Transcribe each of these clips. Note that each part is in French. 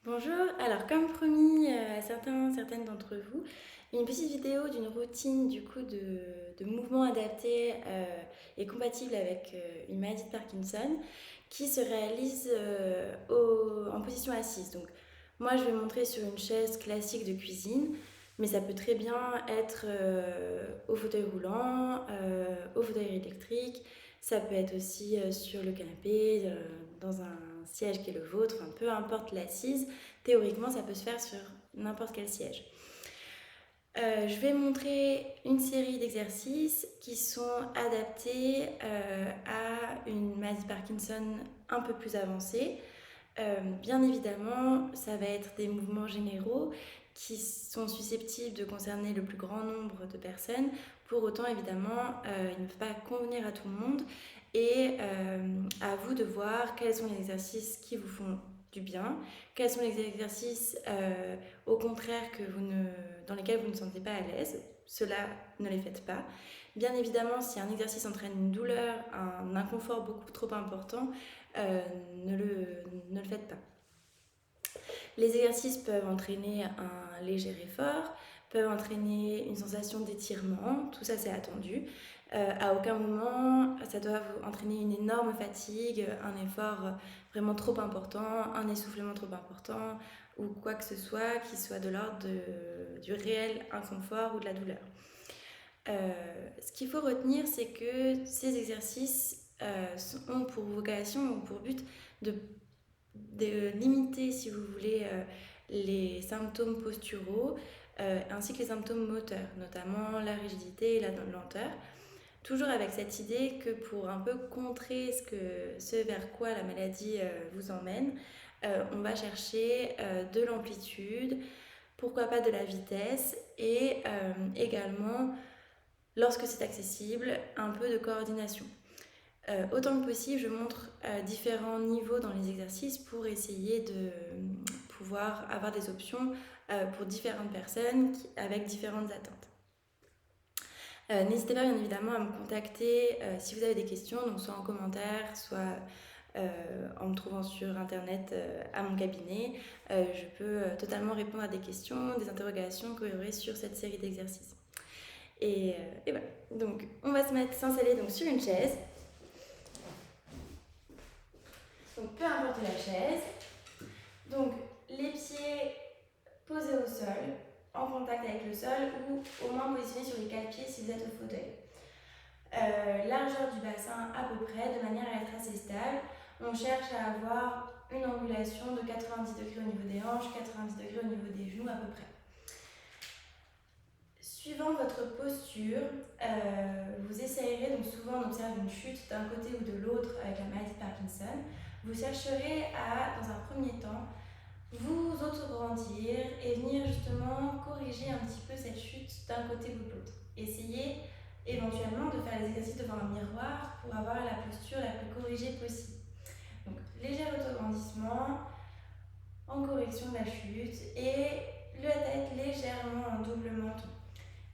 Bonjour, alors comme promis à certaines d'entre vous, une petite vidéo d'une routine de mouvements adaptés et compatible avec une maladie de Parkinson qui se réalise en position assise. Donc moi je vais montrer sur une chaise classique de cuisine, mais ça peut très bien être au fauteuil roulant, au fauteuil électrique, ça peut être aussi sur le canapé, dans un siège qui est le vôtre, enfin, peu importe l'assise. Théoriquement, ça peut se faire sur n'importe quel siège. Je vais montrer une série d'exercices qui sont adaptés à une maladie de Parkinson un peu plus avancée. Bien évidemment, ça va être des mouvements généraux qui sont susceptibles de concerner le plus grand nombre de personnes. Pour autant, évidemment, ils ne peuvent pas convenir à tout le monde et à vous de voir quels sont les exercices qui vous font du bien, quels sont les exercices au contraire dans lesquels vous ne vous sentez pas à l'aise. Cela, ne les faites pas. Bien évidemment, si un exercice entraîne une douleur, un inconfort beaucoup trop important, euh, ne le faites pas. Les exercices peuvent entraîner un léger effort, peuvent entraîner une sensation d'étirement, tout ça c'est attendu. À aucun moment ça doit vous entraîner une énorme fatigue, un effort vraiment trop important, un essoufflement trop important ou quoi que ce soit qui soit de l'ordre du réel inconfort ou de la douleur. Ce qu'il faut retenir, c'est que ces exercices ont pour vocation ou pour but de limiter, si vous voulez, les symptômes posturaux ainsi que les symptômes moteurs, notamment la rigidité et la lenteur. Toujours avec cette idée que pour un peu contrer ce vers quoi la maladie vous emmène, on va chercher de l'amplitude, pourquoi pas de la vitesse et également, lorsque c'est accessible, un peu de coordination. Autant que possible, je montre différents niveaux dans les exercices pour essayer de pouvoir avoir des options pour différentes personnes avec différentes attentes. N'hésitez pas bien évidemment à me contacter si vous avez des questions, donc soit en commentaire, soit en me trouvant sur internet à mon cabinet. Je peux totalement répondre à des questions, des interrogations que vous aurez sur cette série d'exercices. Et voilà, donc on va s'installer donc sur une chaise. Donc peu importe la chaise. Donc les pieds posés au sol, en contact avec le sol ou au moins positionnés sur les quatre pieds si vous êtes au fauteuil. Largeur du bassin à peu près, de manière à être assez stable. On cherche à avoir une angulation de 90 degrés au niveau des hanches, 90 degrés au niveau des genoux à peu près. Suivant votre posture, vous essayerez, donc souvent on observe une chute d'un côté ou de l'autre avec la maladie de Parkinson. Vous chercherez à, dans un premier temps, vous autograndir et venir justement corriger un petit peu cette chute d'un côté ou de l'autre. Essayez éventuellement de faire les exercices devant un miroir pour avoir la posture la plus corrigée possible. Donc léger autograndissement en correction de la chute et la tête légèrement en double menton.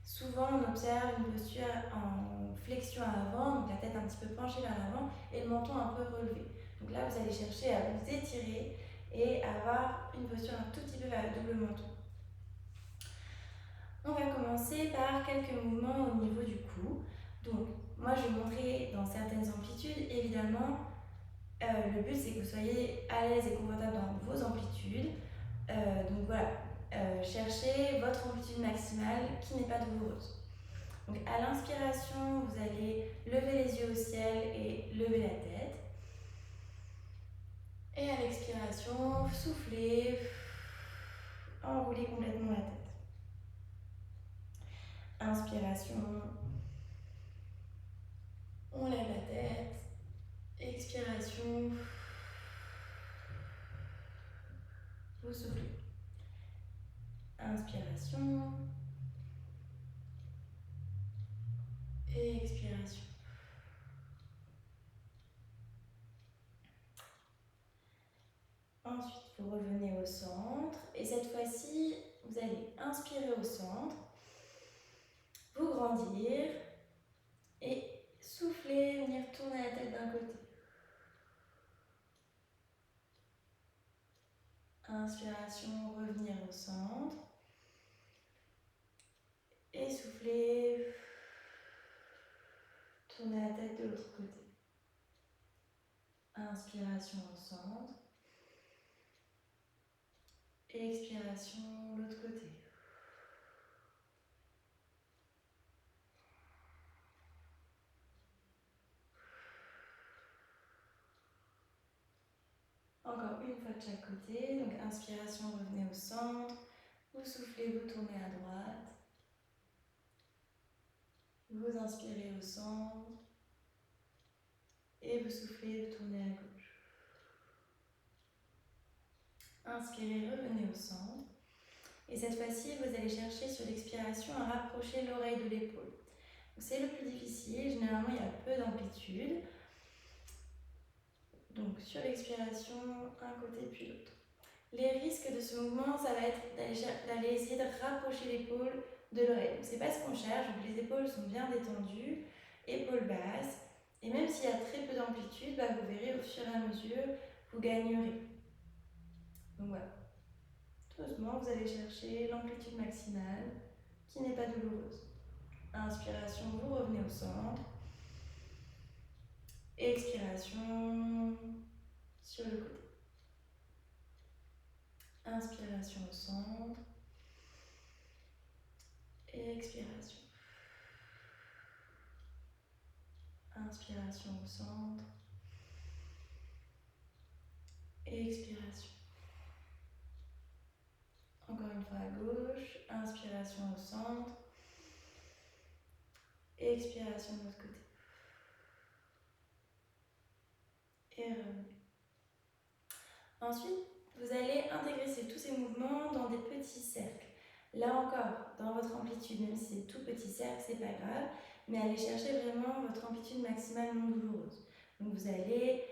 Souvent on observe une posture en flexion à l'avant, donc la tête un petit peu penchée vers l'avant et le menton un peu relevé. Donc là vous allez chercher à vous étirer et avoir une posture un tout petit peu vers le double menton. On va commencer par quelques mouvements au niveau du cou. Donc, moi je vais montrer dans certaines amplitudes, évidemment. Le but c'est que vous soyez à l'aise et confortable dans vos amplitudes. Donc voilà, cherchez votre amplitude maximale qui n'est pas douloureuse. Donc à l'inspiration, vous allez lever les yeux au ciel et lever la tête. Et à l'expiration, soufflez, enroulez complètement la tête. Inspiration, on lève la tête. Expiration, vous soufflez. Inspiration et expiration. Ensuite, vous revenez au centre et cette fois-ci, vous allez inspirer au centre, vous grandir et souffler, venir tourner la tête d'un côté. Inspiration, revenir au centre. Essouffler. Tourner la tête de l'autre côté. Inspiration au centre. Expiration, l'autre côté. Encore une fois de chaque côté. Donc inspiration, revenez au centre. Vous soufflez, vous tournez à droite. Vous inspirez au centre. Et vous soufflez, vous tournez à gauche. Inspirez, revenez au centre. Et cette fois-ci, vous allez chercher sur l'expiration à rapprocher l'oreille de l'épaule. C'est le plus difficile. Généralement, il y a peu d'amplitude. Donc sur l'expiration, un côté puis l'autre. Les risques de ce mouvement, ça va être d'aller essayer de rapprocher l'épaule de l'oreille. C'est pas ce qu'on cherche, donc les épaules sont bien détendues, épaules basses, et même s'il y a très peu d'amplitude, vous verrez au fur et à mesure, vous gagnerez. Donc voilà. Doucement, vous allez chercher l'amplitude maximale qui n'est pas douloureuse. Inspiration, vous revenez au centre. Expiration sur le côté. Inspiration au centre. Expiration. Inspiration au centre. Expiration. Encore une fois à gauche. Inspiration au centre. Expiration de l'autre côté. Et revenez. Ensuite, vous allez intégrer tous ces mouvements dans des petits cercles. Là encore, dans votre amplitude, même si c'est tout petit cercle, c'est pas grave, mais allez chercher vraiment votre amplitude maximale non douloureuse. Donc vous allez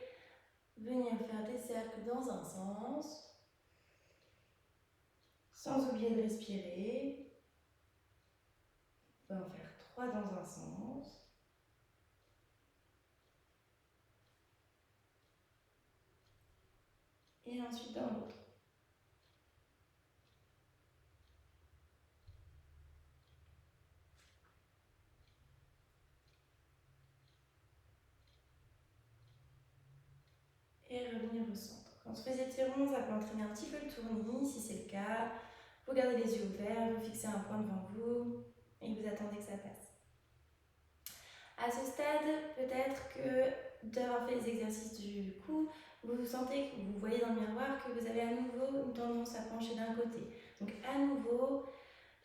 venir faire des cercles dans un sens, sans oublier de respirer. On va en faire 3 dans un sens. Et ensuite dans l'autre. Et revenir au centre. Quand on se fait étirement, ça peut entraîner un petit peu le tournis. Si c'est le cas, vous gardez les yeux ouverts, vous fixez un point devant vous et vous attendez que ça passe. À ce stade, peut-être que d'avoir fait les exercices du cou, vous sentez, que vous voyez dans le miroir que vous avez à nouveau une tendance à pencher d'un côté. Donc à nouveau,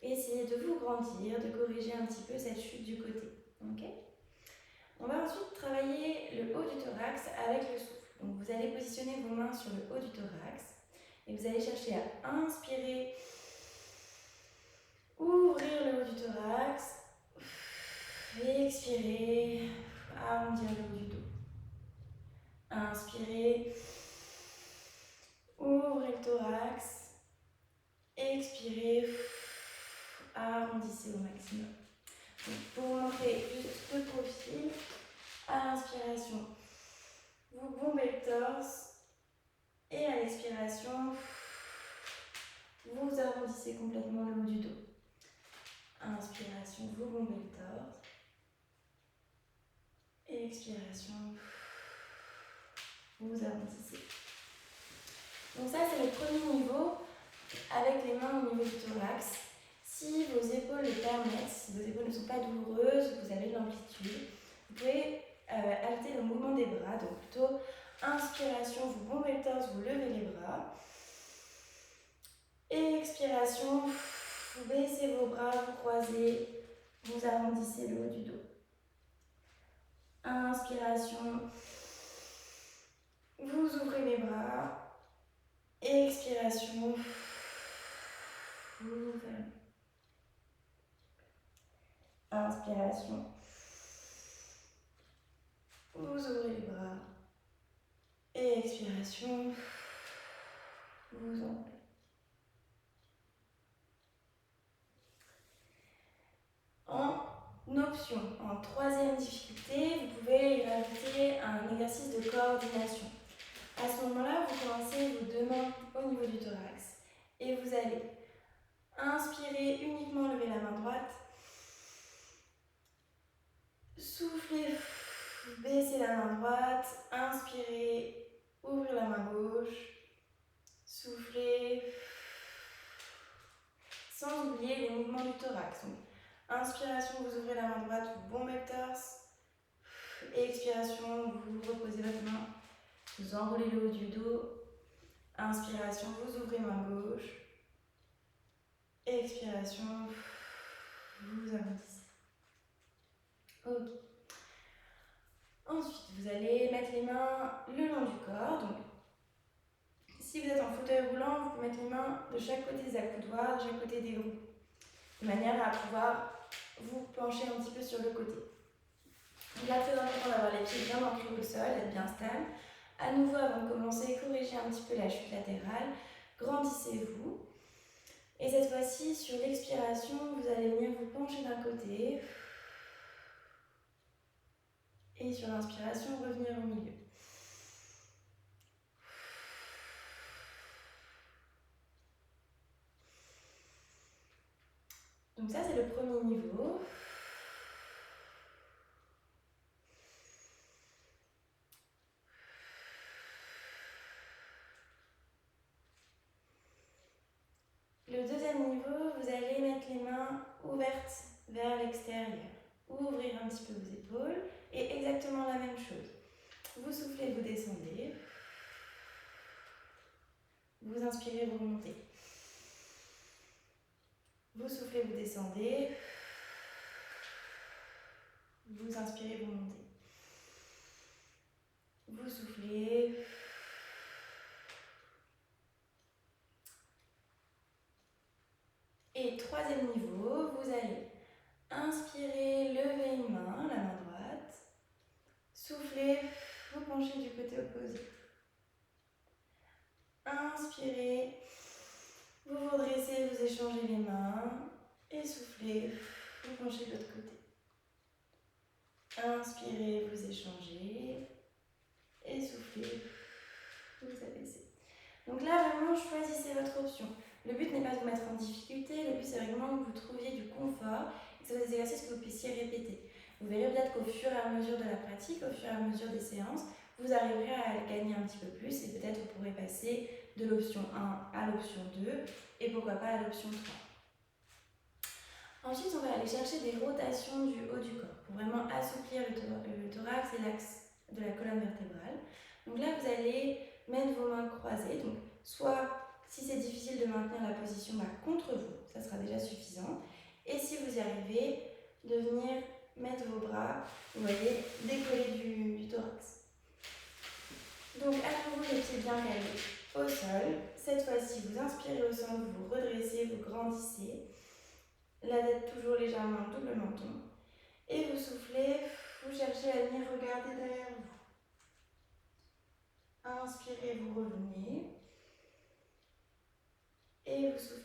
essayez de vous grandir, de corriger un petit peu cette chute du côté. Okay. On va ensuite travailler le haut du thorax avec le souffle. Donc vous allez positionner vos mains sur le haut du thorax et vous allez chercher à inspirer, ouvrir le haut du thorax, et expirer, arrondir le haut du dos. Inspirez, ouvrez le thorax, expirez, arrondissez au maximum. Donc, pour vous montrer juste le profil, à l'inspiration, vous bombez le torse et à l'expiration, vous arrondissez complètement le haut du dos. Inspiration, vous bombez le torse. Et expiration, vous arrondissez. Donc ça, c'est le premier niveau avec les mains au niveau du thorax. Si vos épaules le permettent, si vos épaules ne sont pas douloureuses, vous avez de l'amplitude, vous pouvez alter le mouvement des bras. Donc plutôt inspiration, vous bombez le torse, vous levez les bras. Et expiration, vous baissez vos bras, vous croisez, vous arrondissez le haut du dos. Inspiration, vous ouvrez les bras. Expiration, vous fermez. Inspiration, vous ouvrez les bras. Et expiration, vous enlevez. En option, en troisième difficulté, vous pouvez y rajouter un exercice de coordination. À ce moment-là, vous commencez vos deux mains au niveau du thorax et vous allez inspirer, uniquement lever la main droite, souffler, baisser la main droite, inspirer, ouvrir la main gauche, souffler, sans oublier les mouvements du thorax. Donc, inspiration, vous ouvrez la main droite, vous bombez le torse. Expiration, vous reposez votre main, vous enroulez le haut du dos. Inspiration, vous ouvrez main gauche. Expiration, vous arrondissez. Ok. Ensuite, vous allez mettre les mains le long du corps. Donc, si vous êtes en fauteuil roulant, vous pouvez mettre les mains de chaque côté des accoudoirs, de chaque côté des roues, de manière à pouvoir vous pencher un petit peu sur le côté. Donc là, très important d'avoir les pieds bien ancrés au sol, d'être bien stable. À nouveau, avant de commencer, corrigez un petit peu la chute latérale, grandissez-vous. Et cette fois-ci, sur l'expiration, vous allez venir vous pencher d'un côté. Et sur l'inspiration, revenir au milieu. Donc ça, c'est le premier niveau. Le deuxième niveau, vous allez mettre les mains ouvertes vers l'extérieur. Ouvrir un petit peu vos épaules et exactement la même chose. Vous soufflez, vous descendez. Vous inspirez, vous remontez. Vous soufflez, vous descendez. Vous inspirez, vous montez. Vous soufflez. Et troisième niveau, vous allez inspirer, lever une main, la main droite. Soufflez, vous penchez du côté opposé. Inspirez, vous vous redressez, vous échangez les mains. Et soufflez, vous penchez de l'autre côté. Inspirez, vous échangez. Et soufflez, vous abaissez. Donc là, vraiment, choisissez votre option. Le but n'est pas de vous mettre en difficulté, le but c'est vraiment que vous trouviez du confort et que ce soit des exercices que vous puissiez répéter. Vous verrez peut-être qu'au fur et à mesure de la pratique, au fur et à mesure des séances, vous arriverez à gagner un petit peu plus et peut-être vous pourrez passer de l'option 1 à l'option 2 et pourquoi pas à l'option 3. Ensuite, on va aller chercher des rotations du haut du corps pour vraiment assouplir le thorax et l'axe de la colonne vertébrale. Donc là, vous allez mettre vos mains croisées. Donc, soit, si c'est difficile de maintenir la position, contre vous, ça sera déjà suffisant. Et si vous y arrivez, de venir mettre vos bras, vous voyez, décollés du thorax. Donc, à nouveau, les pieds bien calés au sol. Cette fois-ci, vous inspirez au centre, vous vous redressez, vous grandissez. La tête toujours légèrement double menton. Et vous soufflez, vous cherchez à venir regarder derrière vous. Inspirez, vous revenez. Et vous soufflez.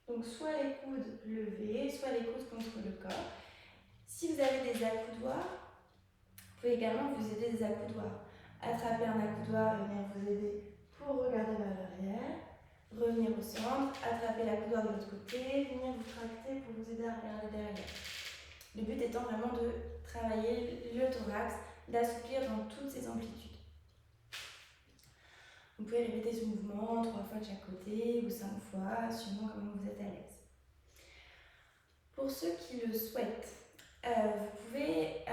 Donc soit les coudes levés, soit les coudes contre le corps. Si vous avez des accoudoirs, vous pouvez également vous aider des accoudoirs. Attraper un accoudoir et venir vous aider pour regarder vers l'arrière. Revenir au centre, attraper l'accoudoir de l'autre côté, venir vous tracter pour vous aider à regarder derrière. Le but étant vraiment de travailler le thorax, d'assouplir dans toutes ses amplitudes. Vous pouvez répéter ce mouvement 3 fois de chaque côté ou 5 fois, suivant comment vous êtes à l'aise. Pour ceux qui le souhaitent, vous pouvez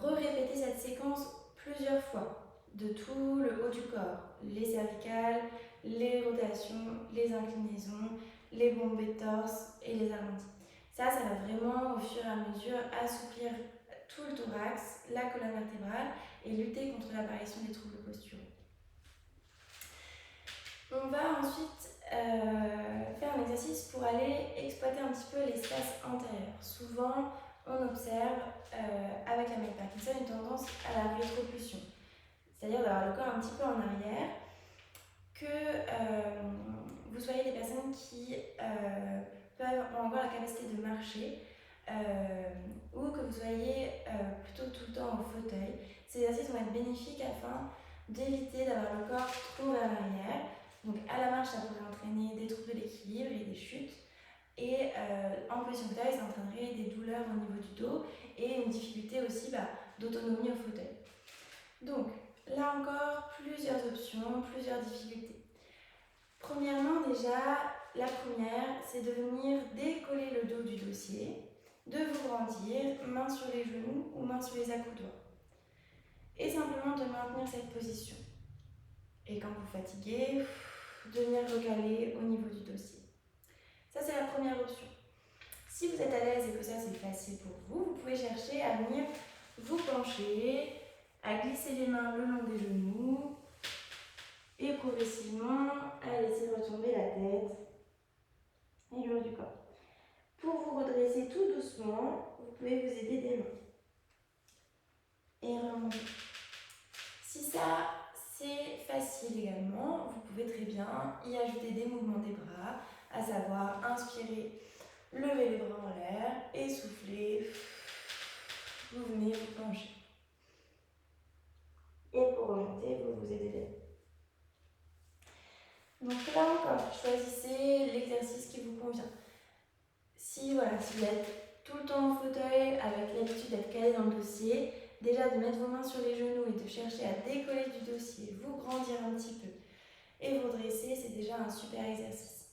répéter cette séquence plusieurs fois, de tout le haut du corps, les cervicales, les rotations, les inclinaisons, les bombées de torse et les arrondis. Ça va vraiment au fur et à mesure assouplir tout le thorax, la colonne vertébrale et lutter contre l'apparition des troubles posturaux. On va ensuite faire un exercice pour aller exploiter un petit peu l'espace antérieur. Souvent, on observe avec la maladie de Parkinson une tendance à la rétropulsion, c'est-à-dire d'avoir le corps un petit peu en arrière, que vous soyez des personnes qui ont encore la capacité de marcher ou que vous soyez plutôt tout le temps au fauteuil. Ces exercices vont être bénéfiques afin d'éviter d'avoir le corps trop vers l'arrière. Donc à la marche, ça pourrait entraîner des troubles de l'équilibre et des chutes. Et en position fauteuil, ça entraînerait des douleurs au niveau du dos et une difficulté aussi d'autonomie au fauteuil. Donc là encore, plusieurs options, plusieurs difficultés. Premièrement, déjà, la première, c'est de venir décoller le dos du dossier, de vous grandir, main sur les genoux ou main sur les accoudoirs. Et simplement de maintenir cette position. Et quand vous fatiguez, de venir recaler au niveau du dossier. Ça, c'est la première option. Si vous êtes à l'aise et que ça, c'est facile pour vous, vous pouvez chercher à venir vous pencher, à glisser les mains le long des genoux et progressivement à laisser retomber la tête et le haut du corps. Pour vous redresser tout doucement, vous pouvez vous aider des mains. Et remonter. Si ça, c'est facile également, vous pouvez très bien y ajouter des mouvements des bras, à savoir inspirer, lever les bras en l'air et souffler. Vous venez vous pencher. Et pour remonter, vous vous aidez les mains. Donc là encore, choisissez l'exercice qui vous convient. Si vous êtes tout le temps en fauteuil avec l'habitude d'être calé dans le dossier, déjà de mettre vos mains sur les genoux et de chercher à décoller du dossier, vous grandir un petit peu et vous dresser, c'est déjà un super exercice.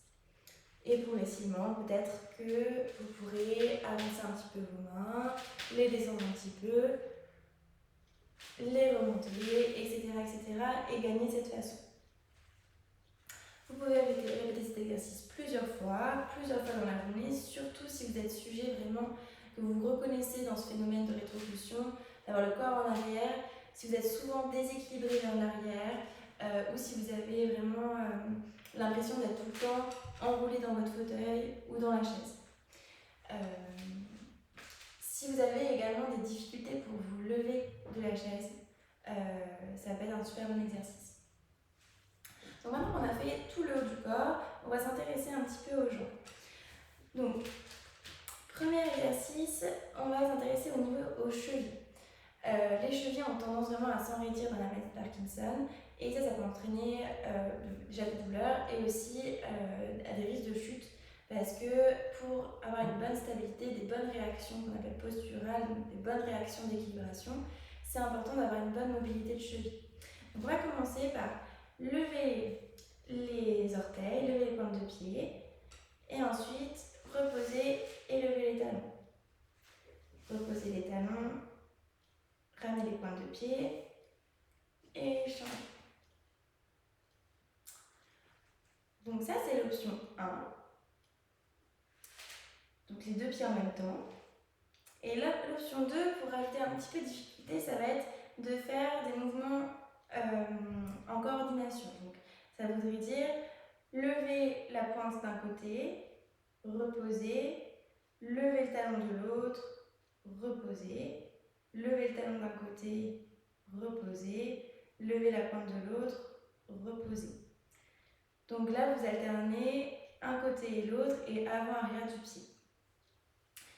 Et progressivement, peut-être que vous pourrez avancer un petit peu vos mains, les descendre un petit peu, les remonter, etc. et gagner de cette façon. Vous pouvez répéter cet exercice plusieurs fois dans la journée, surtout si vous êtes sujet vraiment, que vous vous reconnaissez dans ce phénomène de rétropulsion, d'avoir le corps en arrière, si vous êtes souvent déséquilibré vers l'arrière, ou si vous avez vraiment l'impression d'être tout le temps enroulé dans votre fauteuil ou dans la chaise. Si vous avez également des difficultés pour vous lever de la chaise, ça peut être un super bon exercice. Donc maintenant qu'on a fait tout le haut du corps, on va s'intéresser un petit peu aux jambes. Donc, premier exercice, on va s'intéresser aux chevilles. Les chevilles ont tendance vraiment à s'enraidir dans la maladie de Parkinson et ça peut entraîner déjà des douleurs et aussi à des risques de chute parce que pour avoir une bonne stabilité, des bonnes réactions qu'on appelle posturales, des bonnes réactions d'équilibration, c'est important d'avoir une bonne mobilité de cheville. Donc on va commencer par lever les orteils, lever les pointes de pied et ensuite reposer et lever les talons. Reposer les talons, ramener les pointes de pied et changer. Donc ça c'est l'option 1. Donc les deux pieds en même temps. Et là l'option 2, pour rajouter un petit peu de difficulté, ça va être de faire des mouvements en coordination. Donc ça voudrait dire lever la pointe d'un côté, reposer, lever le talon de l'autre, reposer, lever le talon d'un côté, reposer, lever la pointe de l'autre, reposer. Donc là, vous alternez un côté et l'autre et avant-arrière du pied.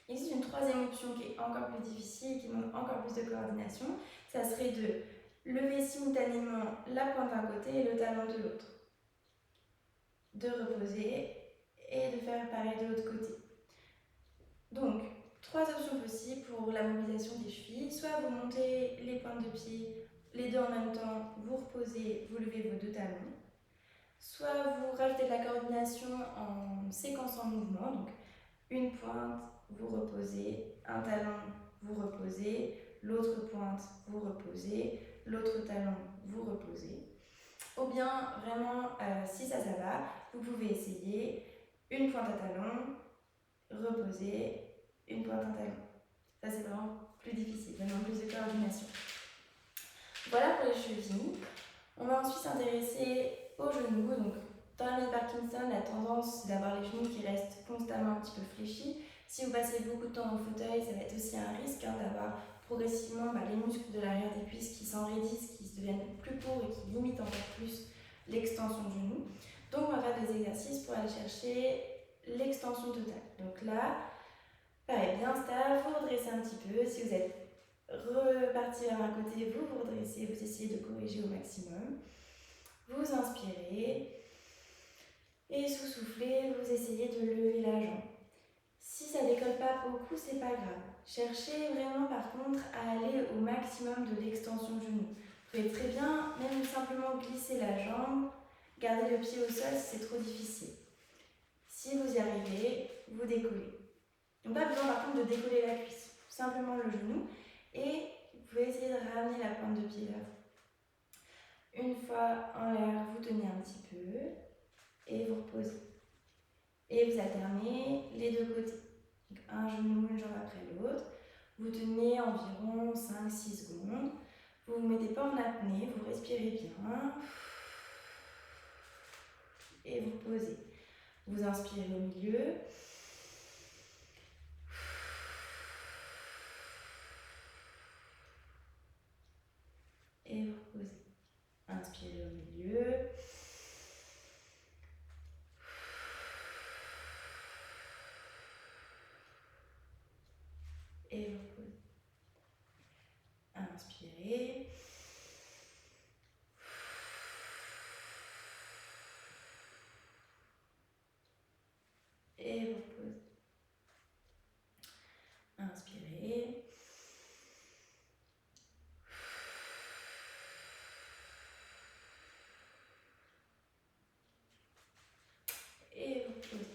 Il existe une troisième option qui est encore plus difficile, qui demande encore plus de coordination. Ça serait de lever simultanément la pointe d'un côté et le talon de l'autre. De reposer et de faire pareil de l'autre côté. Donc, trois options possibles pour la mobilisation des chevilles. Soit vous montez les pointes de pied, les deux en même temps, vous reposez, vous levez vos deux talons. Soit vous rajoutez de la coordination en séquençant le mouvement. Donc, une pointe, vous reposez, un talon, vous reposez, l'autre pointe, vous reposez, l'autre talon, vous reposez. Ou bien, vraiment, si ça va, vous pouvez essayer une pointe à talon, reposer, une pointe à talon. Ça, c'est vraiment plus difficile, vraiment plus de coordination. Voilà pour les chevilles. On va ensuite s'intéresser aux genoux. Donc, dans la maladie de Parkinson, la tendance, c'est d'avoir les genoux qui restent constamment un petit peu fléchis. Si vous passez beaucoup de temps au fauteuil, ça va être aussi un risque d'avoir progressivement les muscles de l'arrière des cuisses qui s'enraidissent, qui deviennent plus courts et qui limitent encore plus l'extension du genou. Donc, on va faire des exercices pour aller chercher l'extension totale. Donc là, pareil, bien stable, vous redressez un petit peu. Si vous êtes repartir vers un côté, vous vous redressez, vous essayez de corriger au maximum. Vous inspirez et sous soufflez, vous essayez de lever la jambe. Si ça décolle pas beaucoup, c'est pas grave. Cherchez vraiment par contre à aller au maximum de l'extension du genou. Vous pouvez très bien même simplement glisser la jambe, garder le pied au sol si c'est trop difficile. Si vous y arrivez, vous décollez. Donc pas besoin par contre de décoller la cuisse, simplement le genou et vous pouvez essayer de ramener la pointe de pied vers vous. Une fois en l'air, vous tenez un petit peu et vous reposez. Et vous alternez les deux côtés. Donc un genou, une jambe après l'autre. Vous tenez environ 5-6 secondes. Vous ne vous mettez pas en apnée, vous respirez bien. Et vous posez. Vous inspirez au milieu. Et vous reposez. Inspirez au milieu. Et vous reposez. Inspirez. Et vous reposez. Inspirez. Et vous reposez.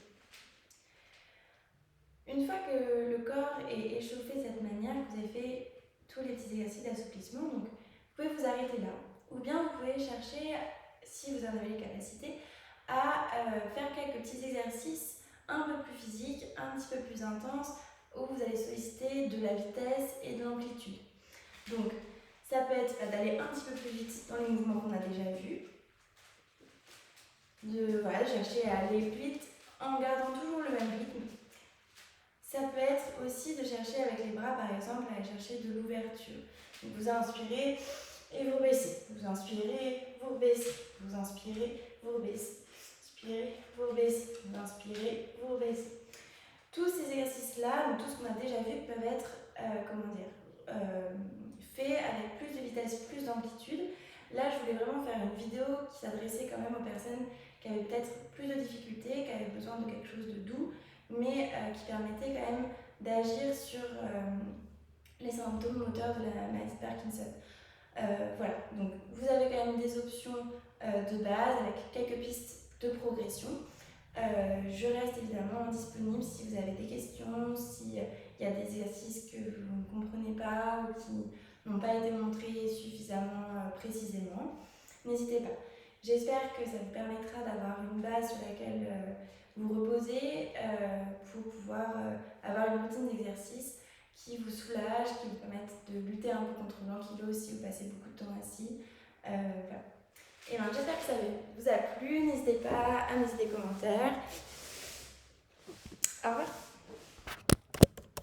Une fois que le corps est échauffé de cette manière, que vous avez fait tous les petits exercices d'assouplissement, donc vous pouvez vous arrêter là. Ou bien vous pouvez chercher, si vous en avez les capacités, à faire quelques petits exercices un peu plus physiques, un petit peu plus intenses, où vous allez solliciter de la vitesse et de l'amplitude. Donc, ça peut être d'aller un petit peu plus vite dans les mouvements qu'on a déjà vus, de chercher à aller plus vite en gardant toujours le même rythme. Ça peut être aussi de chercher avec les bras, par exemple, à aller chercher de l'ouverture. Donc vous inspirez et vous baissez. Vous inspirez, vous baissez. Vous inspirez, vous baissez. Inspirez, vous baissez. Vous inspirez, vous baissez. Tous ces exercices-là, ou tout ce qu'on a déjà vu, peuvent être faits avec plus de vitesse, plus d'amplitude. Là, je voulais vraiment faire une vidéo qui s'adressait quand même aux personnes qui avaient peut-être plus de difficultés, qui avaient besoin de quelque chose de doux, mais qui permettait quand même d'agir sur les symptômes moteurs de la maladie de Parkinson. Voilà, donc vous avez quand même des options de base avec quelques pistes de progression. Je reste évidemment disponible si vous avez des questions, s'il y a des exercices que vous ne comprenez pas ou qui n'ont pas été montrés suffisamment précisément. N'hésitez pas. J'espère que ça vous permettra d'avoir une base sur laquelle vous reposer pour pouvoir avoir une routine d'exercice qui vous soulage, qui vous permette de lutter un peu contre l'ankylose si vous passez beaucoup de temps assis. Voilà. Et bien, j'espère que ça vous a plu. N'hésitez pas à me laisser des commentaires. Au revoir.